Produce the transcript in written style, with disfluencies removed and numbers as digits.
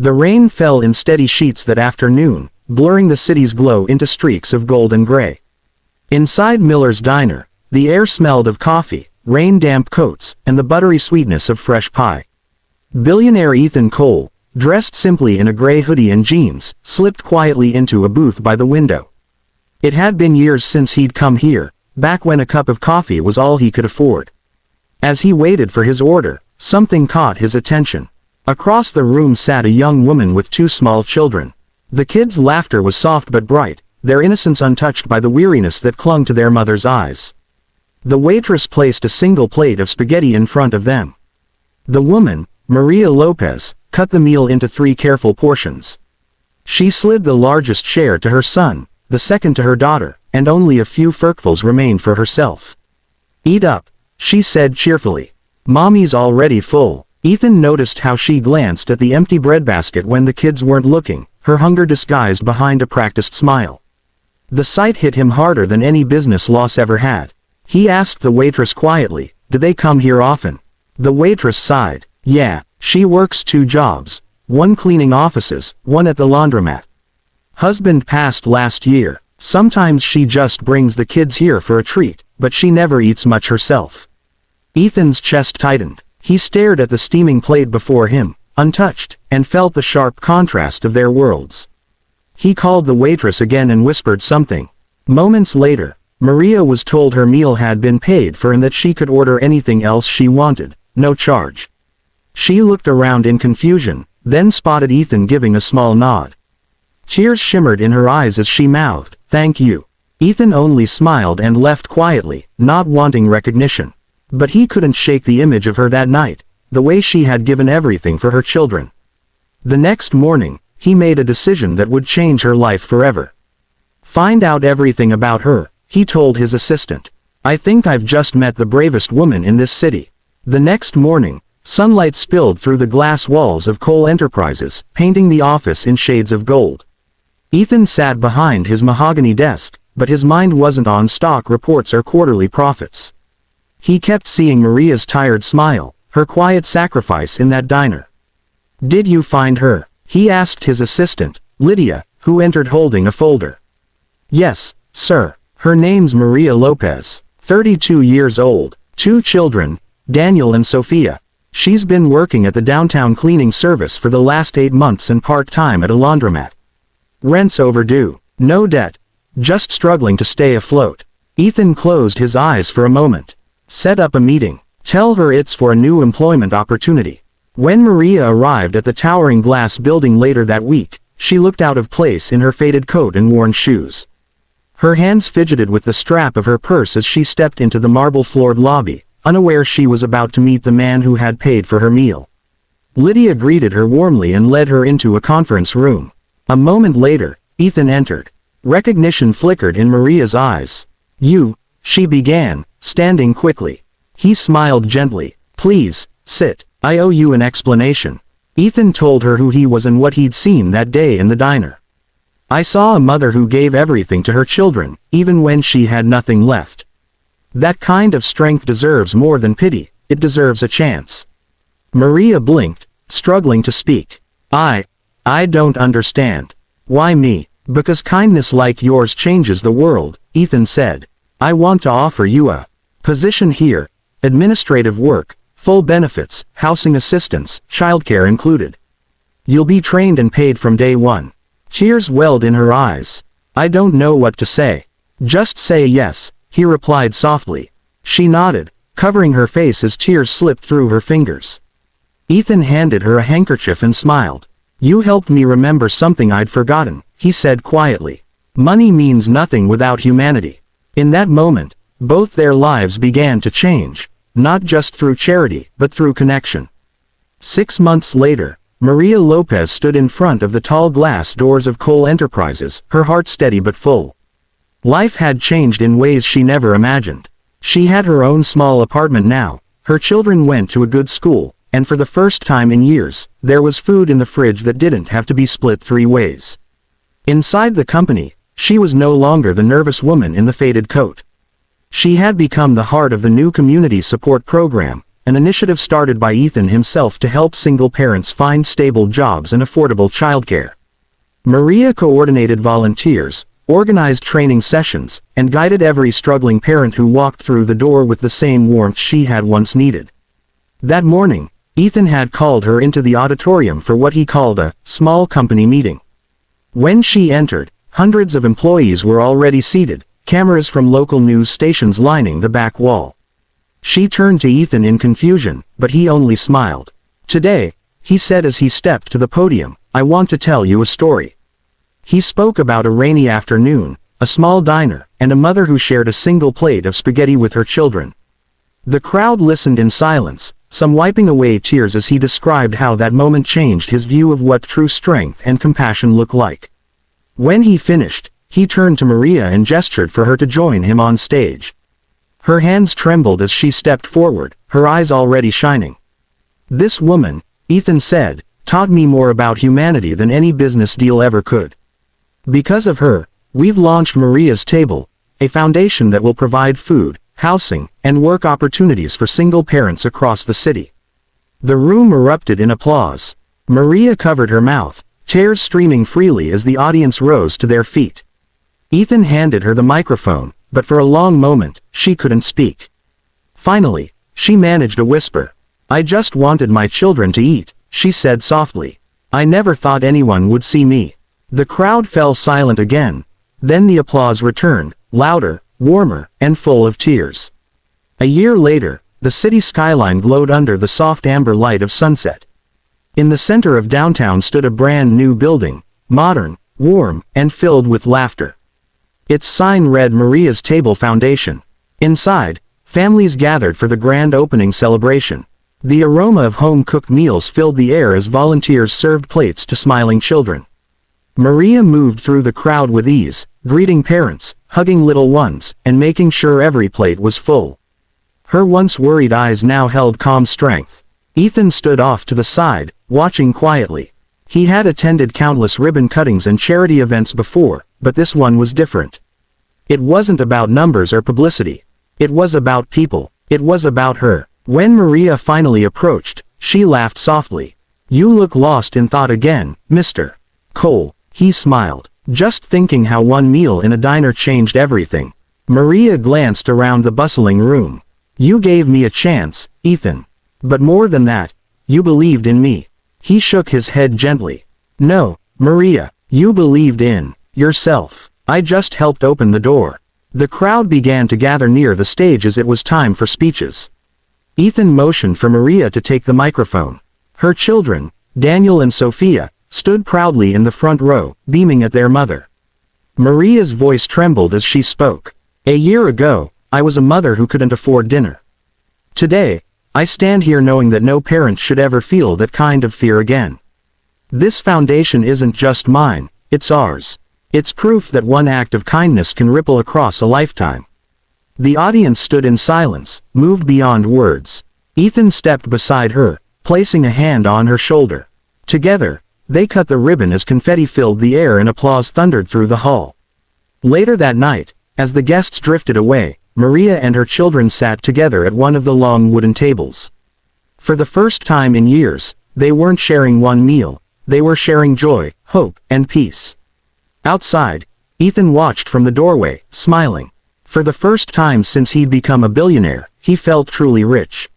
The rain fell in steady sheets that afternoon, blurring the city's glow into streaks of gold and gray. Inside Miller's diner, the air smelled of coffee, rain-damp coats, and the buttery sweetness of fresh pie. Billionaire Ethan Cole, dressed simply in a gray hoodie and jeans, slipped quietly into a booth by the window. It had been years since he'd come here, back when a cup of coffee was all he could afford. As he waited for his order, something caught his attention. Across the room sat a young woman with two small children. The kids' laughter was soft but bright, their innocence untouched by the weariness that clung to their mother's eyes. The waitress placed a single plate of spaghetti in front of them. The woman, Maria Lopez, cut the meal into 3 careful portions. She slid the largest share to her son, the second to her daughter, and only a few forkfuls remained for herself. "Eat up," she said cheerfully. "Mommy's already full." Ethan noticed how she glanced at the empty breadbasket when the kids weren't looking, her hunger disguised behind a practiced smile. The sight hit him harder than any business loss ever had. He asked the waitress quietly, "Do they come here often?" The waitress sighed. "Yeah, she works 2 jobs, one cleaning offices, one at the laundromat. Husband passed last year. Sometimes she just brings the kids here for a treat, but she never eats much herself." Ethan's chest tightened. He stared at the steaming plate before him, untouched, and felt the sharp contrast of their worlds. He called the waitress again and whispered something. Moments later, Maria was told her meal had been paid for and that she could order anything else she wanted, no charge. She looked around in confusion, then spotted Ethan giving a small nod. Tears shimmered in her eyes as she mouthed, "Thank you." Ethan only smiled and left quietly, not wanting recognition. But he couldn't shake the image of her that night, the way she had given everything for her children. The next morning, he made a decision that would change her life forever. "Find out everything about her," he told his assistant. "I think I've just met the bravest woman in this city." The next morning, sunlight spilled through the glass walls of Cole Enterprises, painting the office in shades of gold. Ethan sat behind his mahogany desk, but his mind wasn't on stock reports or quarterly profits. He kept seeing Maria's tired smile, her quiet sacrifice in that diner. "Did you find her?" he asked his assistant, Lydia, who entered holding a folder. "Yes, sir. Her name's Maria Lopez, 32 years old, 2 children, Daniel and Sophia. She's been working at the downtown cleaning service for the last 8 months and part-time at a laundromat. Rent's overdue. No debt. Just struggling to stay afloat." Ethan closed his eyes for a moment. "Set up a meeting. Tell her it's for a new employment opportunity." When Maria arrived at the towering glass building later that week, she looked out of place in her faded coat and worn shoes. Her hands fidgeted with the strap of her purse as she stepped into the marble-floored lobby, unaware she was about to meet the man who had paid for her meal. Lydia greeted her warmly and led her into a conference room. A moment later, Ethan entered. Recognition flickered in Maria's eyes. "You," she began, standing quickly. He smiled gently. "Please, sit. I owe you an explanation." Ethan told her who he was and what he'd seen that day in the diner. "I saw a mother who gave everything to her children, even when she had nothing left. That kind of strength deserves more than pity, it deserves a chance." Maria blinked, struggling to speak. I don't understand." "Why me?" "Because kindness like yours changes the world," Ethan said. "I want to offer you a position here, administrative work, full benefits, housing assistance, childcare included. You'll be trained and paid from day one." Tears welled in her eyes. "I don't know what to say." "Just say yes," he replied softly. She nodded, covering her face as tears slipped through her fingers. Ethan handed her a handkerchief and smiled. "You helped me remember something I'd forgotten," he said quietly. "Money means nothing without humanity." In that moment, both their lives began to change, not just through charity, but through connection. 6 months later, Maria Lopez stood in front of the tall glass doors of Cole Enterprises, her heart steady but full. Life had changed in ways she never imagined. She had her own small apartment now, her children went to a good school, and for the first time in years, there was food in the fridge that didn't have to be split 3 ways. Inside the company, she was no longer the nervous woman in the faded coat. She had become the heart of the new community support program, an initiative started by Ethan himself to help single parents find stable jobs and affordable childcare. Maria coordinated volunteers, organized training sessions, and guided every struggling parent who walked through the door with the same warmth she had once needed. That morning, Ethan had called her into the auditorium for what he called a small company meeting. When she entered, hundreds of employees were already seated, cameras from local news stations lining the back wall. She turned to Ethan in confusion, but he only smiled. "Today," he said as he stepped to the podium, "I want to tell you a story." He spoke about a rainy afternoon, a small diner, and a mother who shared a single plate of spaghetti with her children. The crowd listened in silence, some wiping away tears as he described how that moment changed his view of what true strength and compassion look like. When he finished, he turned to Maria and gestured for her to join him on stage. Her hands trembled as she stepped forward, her eyes already shining. "This woman," Ethan said, "taught me more about humanity than any business deal ever could. Because of her, we've launched Maria's Table, a foundation that will provide food, housing, and work opportunities for single parents across the city." The room erupted in applause. Maria covered her mouth, tears streaming freely as the audience rose to their feet. Ethan handed her the microphone, but for a long moment, she couldn't speak. Finally, she managed a whisper. "I just wanted my children to eat," she said softly. "I never thought anyone would see me." The crowd fell silent again. Then the applause returned, louder, warmer, and full of tears. A year later, the city skyline glowed under the soft amber light of sunset. In the center of downtown stood a brand new building, modern, warm, and filled with laughter. Its sign read Maria's Table Foundation. Inside, families gathered for the grand opening celebration. The aroma of home-cooked meals filled the air as volunteers served plates to smiling children. Maria moved through the crowd with ease, greeting parents, hugging little ones, and making sure every plate was full. Her once worried eyes now held calm strength. Ethan stood off to the side, watching quietly. He had attended countless ribbon cuttings and charity events before, but this one was different. It wasn't about numbers or publicity. It was about people. It was about her. When Maria finally approached, she laughed softly. "You look lost in thought again, Mr. Cole," he smiled, just thinking how one meal in a diner changed everything. Maria glanced around the bustling room. "You gave me a chance, Ethan. But more than that, you believed in me." He shook his head gently. "No, Maria, you believed in yourself. I just helped open the door." The crowd began to gather near the stage as it was time for speeches. Ethan motioned for Maria to take the microphone. Her children, Daniel and Sophia, stood proudly in the front row, beaming at their mother. Maria's voice trembled as she spoke. "A year ago, I was a mother who couldn't afford dinner. Today, I stand here knowing that no parent should ever feel that kind of fear again. This foundation isn't just mine, it's ours. It's proof that one act of kindness can ripple across a lifetime." The audience stood in silence, moved beyond words. Ethan stepped beside her, placing a hand on her shoulder. Together, they cut the ribbon as confetti filled the air and applause thundered through the hall. Later that night, as the guests drifted away, Maria and her children sat together at one of the long wooden tables. For the first time in years, they weren't sharing one meal, they were sharing joy, hope, and peace. Outside, Ethan watched from the doorway, smiling. For the first time since he'd become a billionaire, he felt truly rich.